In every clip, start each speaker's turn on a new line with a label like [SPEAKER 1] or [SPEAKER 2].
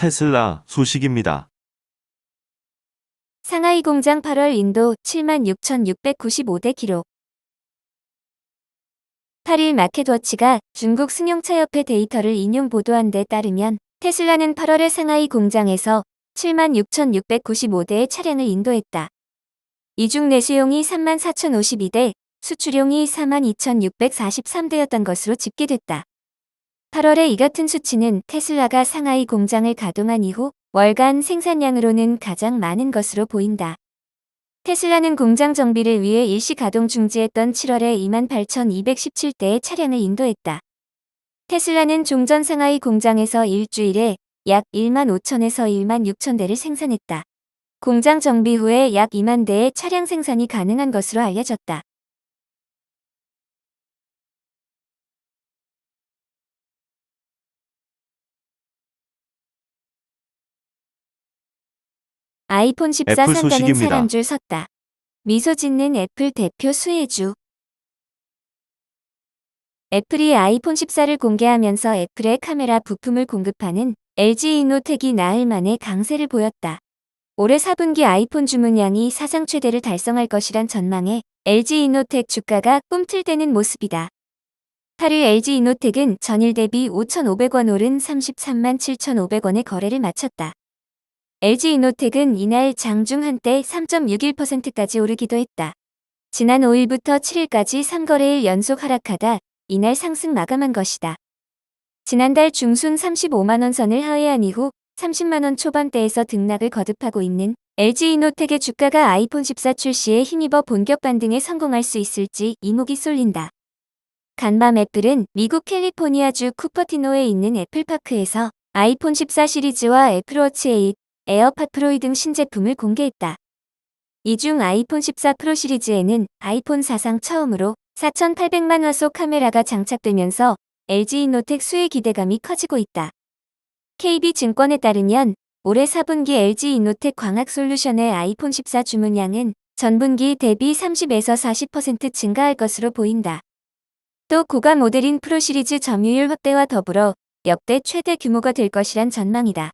[SPEAKER 1] 테슬라 소식입니다.
[SPEAKER 2] 상하이 공장 8월 인도 76,695대 기록. 8일 마켓워치가 중국 승용차협회 데이터를 인용 보도한 데 따르면 테슬라는 8월에 상하이 공장에서 76,695대의 차량을 인도했다. 이 중 내수용이 34,052대, 수출용이 42,643대였던 것으로 집계됐다. 8월에 이 같은 수치는 테슬라가 상하이 공장을 가동한 이후 월간 생산량으로는 가장 많은 것으로 보인다. 테슬라는 공장 정비를 위해 일시 가동 중지했던 7월에 28,217대의 차량을 인도했다. 테슬라는 종전 상하이 공장에서 일주일에 약 15,000에서 16,000대를 생산했다. 공장 정비 후에 약 2만 대의 차량 생산이 가능한 것으로 알려졌다. 아이폰 14
[SPEAKER 1] 애플
[SPEAKER 2] 산다는
[SPEAKER 1] 소식입니다.
[SPEAKER 2] 사람 줄 섰다. 미소 짓는 애플 대표 수혜주. 애플이 아이폰 14를 공개하면서 애플의 카메라 부품을 공급하는 LG 이노텍이 나흘 만에 강세를 보였다. 올해 4분기 아이폰 주문량이 사상 최대를 달성할 것이란 전망에 LG 이노텍 주가가 꿈틀대는 모습이다. 8일 LG 이노텍은 전일 대비 5,500원 오른 33만 7,500원의 거래를 마쳤다. LG 이노텍은 이날 장중 한때 3.61%까지 오르기도 했다. 지난 5일부터 7일까지 3거래일 연속 하락하다 이날 상승 마감한 것이다. 지난달 중순 35만원 선을 하회한 이후 30만원 초반대에서 등락을 거듭하고 있는 LG 이노텍의 주가가 아이폰 14 출시에 힘입어 본격 반등에 성공할 수 있을지 이목이 쏠린다. 간밤 애플은 미국 캘리포니아주 쿠퍼티노에 있는 애플파크에서 아이폰 14 시리즈와 애플워치 8, 에어팟 프로 등 신제품을 공개했다. 이 중 아이폰 14 프로 시리즈에는 아이폰 사상 처음으로 4,800만 화소 카메라가 장착되면서 LG 이노텍 수혜 기대감이 커지고 있다. KB증권에 따르면 올해 4분기 LG 이노텍 광학솔루션의 아이폰 14 주문량은 전분기 대비 30에서 40% 증가할 것으로 보인다. 또 고가 모델인 프로 시리즈 점유율 확대와 더불어 역대 최대 규모가 될 것이란 전망이다.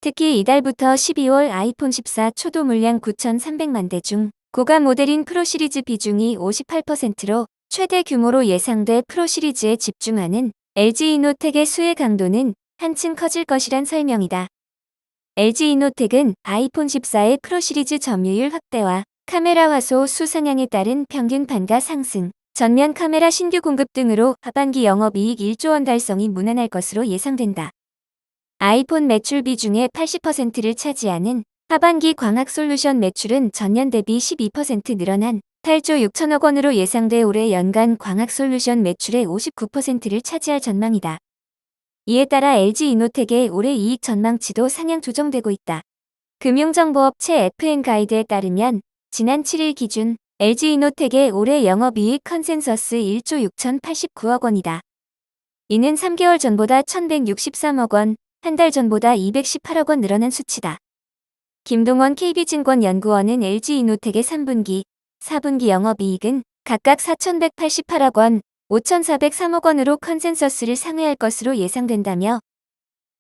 [SPEAKER 2] 특히 이달부터 12월 아이폰 14 초도 물량 9,300만 대 중 고가 모델인 프로 시리즈 비중이 58%로 최대 규모로 예상돼 프로 시리즈에 집중하는 LG 이노텍의 수혜 강도는 한층 커질 것이란 설명이다. LG 이노텍은 아이폰 14의 프로 시리즈 점유율 확대와 카메라 화소 수 상향에 따른 평균 판가 상승, 전면 카메라 신규 공급 등으로 하반기 영업이익 1조 원 달성이 무난할 것으로 예상된다. 아이폰 매출 비중의 80%를 차지하는 하반기 광학솔루션 매출은 전년 대비 12% 늘어난 8조 6천억 원으로 예상돼 올해 연간 광학솔루션 매출의 59%를 차지할 전망이다. 이에 따라 LG 이노텍의 올해 이익 전망치도 상향 조정되고 있다. 금융정보업체 FN가이드에 따르면 지난 7일 기준 LG 이노텍의 올해 영업이익 컨센서스 1조 6,089억 원이다. 이는 3개월 전보다 1,163억 원, 한 달 전보다 218억 원 늘어난 수치다. 김동원 KB증권 연구원은 LG 이노텍의 3분기, 4분기 영업이익은 각각 4,188억 원, 5,403억 원으로 컨센서스를 상회할 것으로 예상된다며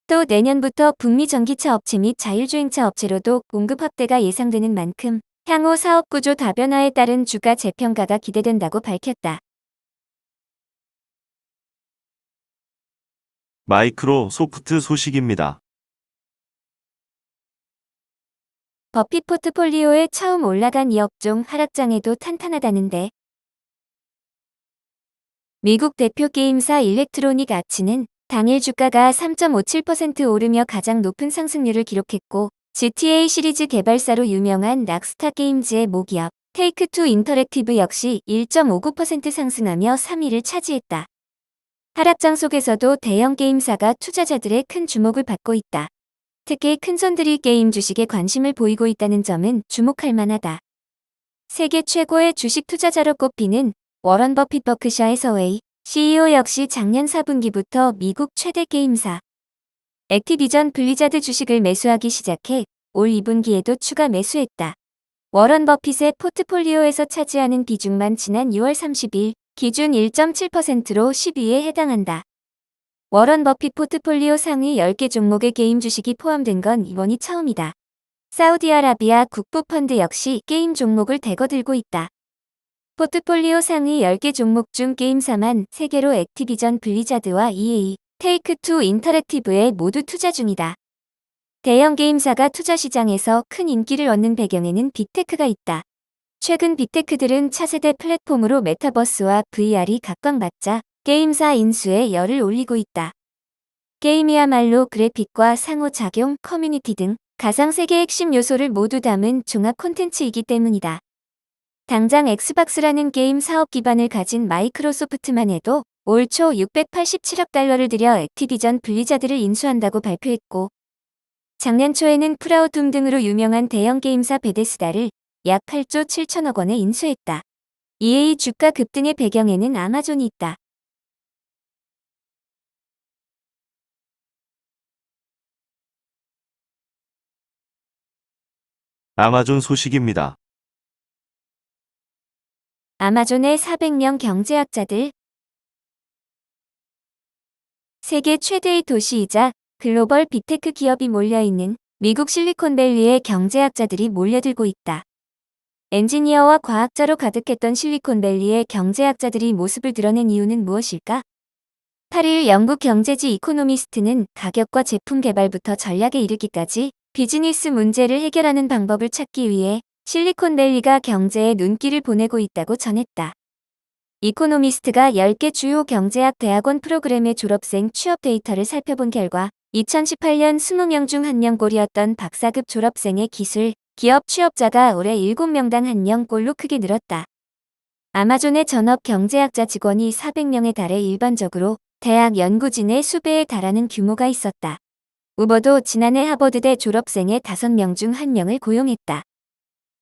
[SPEAKER 2] 또 내년부터 북미 전기차 업체 및 자율주행차 업체로도 공급 확대가 예상되는 만큼 향후 사업구조 다변화에 따른 주가 재평가가 기대된다고 밝혔다.
[SPEAKER 1] 마이크로소프트 소식입니다.
[SPEAKER 2] 버핏 포트폴리오에 처음 올라간 이 업종 하락장에도 탄탄하다는데 미국 대표 게임사 일렉트로닉 아츠는 당일 주가가 3.57% 오르며 가장 높은 상승률을 기록했고 GTA 시리즈 개발사로 유명한 락스타 게임즈의 모기업 테이크투 인터랙티브 역시 1.59% 상승하며 3위를 차지했다. 하락장 속에서도 대형 게임사가 투자자들의 큰 주목을 받고 있다. 특히 큰손들이 게임 주식에 관심을 보이고 있다는 점은 주목할 만하다. 세계 최고의 주식 투자자로 꼽히는 워런 버핏 버크셔 해서웨이 CEO 역시 작년 4분기부터 미국 최대 게임사 액티비전 블리자드 주식을 매수하기 시작해 올 2분기에도 추가 매수했다. 워런 버핏의 포트폴리오에서 차지하는 비중만 지난 6월 30일 기준 1.7%로 10위에 해당한다. 워런 버핏 포트폴리오 상위 10개 종목의 게임 주식이 포함된 건 이번이 처음이다. 사우디아라비아 국부펀드 역시 게임 종목을 대거 들고 있다. 포트폴리오 상위 10개 종목 중 게임사만 3개로 액티비전 블리자드와 EA, 테이크투 인터랙티브에 모두 투자 중이다. 대형 게임사가 투자 시장에서 큰 인기를 얻는 배경에는 빅테크가 있다. 최근 빅테크들은 차세대 플랫폼으로 메타버스와 VR이 각광받자 게임사 인수에 열을 올리고 있다. 게임이야말로 그래픽과 상호작용, 커뮤니티 등 가상세계 핵심 요소를 모두 담은 종합 콘텐츠이기 때문이다. 당장 엑스박스라는 게임 사업 기반을 가진 마이크로소프트만 해도 올 초 687억 달러를 들여 액티비전 블리자드를 인수한다고 발표했고, 작년 초에는 프라우둠 등으로 유명한 대형 게임사 베데스다를 약 8조 7천억 원에 인수했다. EA 주가 급등의 배경에는 아마존이 있다.
[SPEAKER 1] 아마존 소식입니다.
[SPEAKER 2] 아마존의 400명 경제학자들. 세계 최대의 도시이자 글로벌 빅테크 기업이 몰려있는 미국 실리콘밸리의 경제학자들이 몰려들고 있다. 엔지니어와 과학자로 가득했던 실리콘밸리의 경제학자들이 모습을 드러낸 이유는 무엇일까? 8일 영국 경제지 이코노미스트는 가격과 제품 개발부터 전략에 이르기까지 비즈니스 문제를 해결하는 방법을 찾기 위해 실리콘밸리가 경제에 눈길을 보내고 있다고 전했다. 이코노미스트가 10개 주요 경제학 대학원 프로그램의 졸업생 취업 데이터를 살펴본 결과 2018년 20명 중 1명꼴이었던 박사급 졸업생의 기술, 기업 취업자가 올해 7명당 1명꼴로 크게 늘었다. 아마존의 전업 경제학자 직원이 400명에 달해 일반적으로 대학 연구진의 수배에 달하는 규모가 있었다. 우버도 지난해 하버드대 졸업생의 5명 중 1명을 고용했다.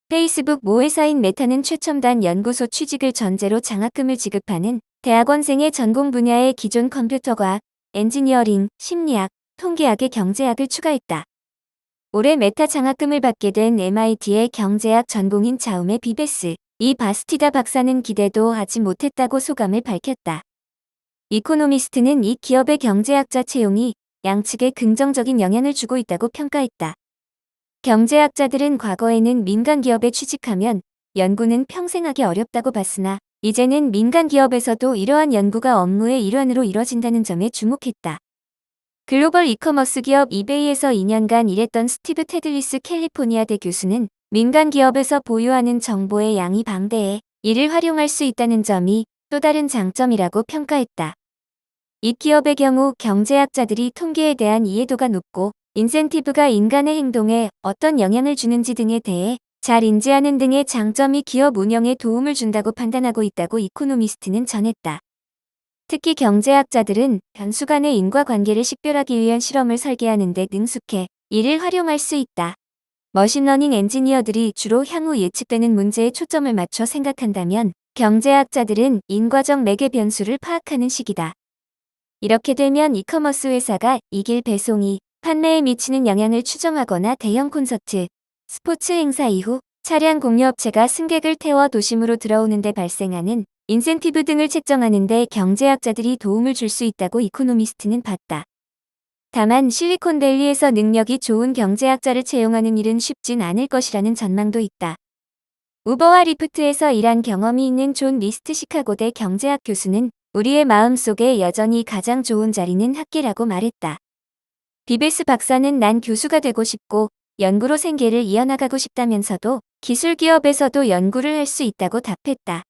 [SPEAKER 2] 페이스북 모회사인 메타는 최첨단 연구소 취직을 전제로 장학금을 지급하는 대학원생의 전공 분야의 기존 컴퓨터과학, 엔지니어링, 심리학, 통계학의 경제학을 추가했다. 올해 메타 장학금을 받게 된 MIT의 경제학 전공인 자움의 비베스, 이 바스티다 박사는 기대도 하지 못했다고 소감을 밝혔다. 이코노미스트는 이 기업의 경제학자 채용이 양측에 긍정적인 영향을 주고 있다고 평가했다. 경제학자들은 과거에는 민간 기업에 취직하면 연구는 평생 하기 어렵다고 봤으나 이제는 민간 기업에서도 이러한 연구가 업무의 일환으로 이뤄진다는 점에 주목했다. 글로벌 이커머스 기업 이베이에서 2년간 일했던 스티브 테들리스 캘리포니아대 교수는 민간 기업에서 보유하는 정보의 양이 방대해 이를 활용할 수 있다는 점이 또 다른 장점이라고 평가했다. 이 기업의 경우 경제학자들이 통계에 대한 이해도가 높고 인센티브가 인간의 행동에 어떤 영향을 주는지 등에 대해 잘 인지하는 등의 장점이 기업 운영에 도움을 준다고 판단하고 있다고 이코노미스트는 전했다. 특히 경제학자들은 변수 간의 인과관계를 식별하기 위한 실험을 설계하는 데 능숙해 이를 활용할 수 있다. 머신러닝 엔지니어들이 주로 향후 예측되는 문제에 초점을 맞춰 생각한다면 경제학자들은 인과적 매개 변수를 파악하는 시기다. 이렇게 되면 이커머스 회사가 이길 배송이 판매에 미치는 영향을 추정하거나 대형 콘서트, 스포츠 행사 이후 차량 공유업체가 승객을 태워 도심으로 들어오는 데 발생하는 인센티브 등을 책정하는 데 경제학자들이 도움을 줄 수 있다고 이코노미스트는 봤다. 다만 실리콘밸리에서 능력이 좋은 경제학자를 채용하는 일은 쉽진 않을 것이라는 전망도 있다. 우버와 리프트에서 일한 경험이 있는 존 리스트 시카고대 경제학 교수는 우리의 마음속에 여전히 가장 좋은 자리는 학계라고 말했다. 비베스 박사는 난 교수가 되고 싶고 연구로 생계를 이어나가고 싶다면서도 기술 기업에서도 연구를 할 수 있다고 답했다.